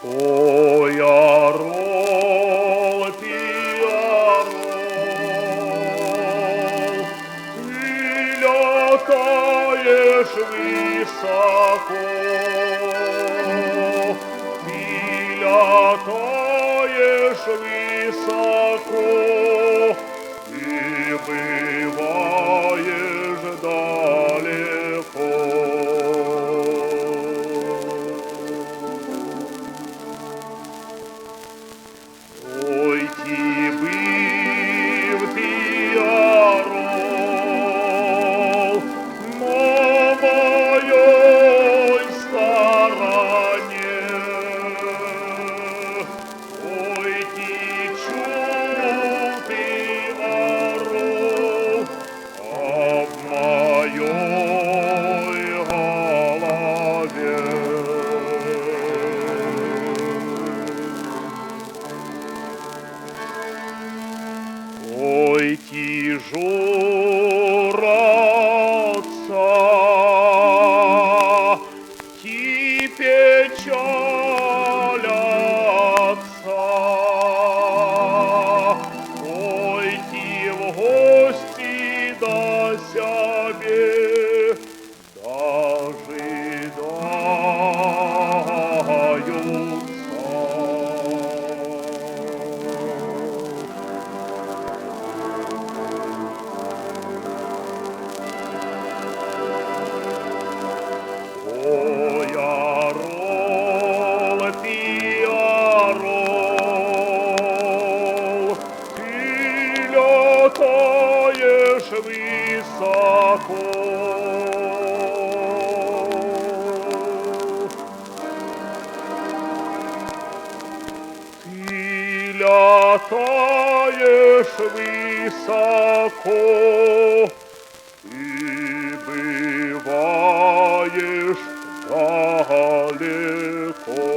Ой, орел, ты орел, ты летаешь высоко, ты летаешь высоко, ты бываешь далеко. Ой, ти бив ти орел на моей стороне. Ой, ти чув ти орел об моей голове. Ой, ті жураться, ті печаляться, ой, ті в гості до себе Ой, орел, ты орел, ты летаешь высоко. Ты летаешь высоко, ты бываешь далеко.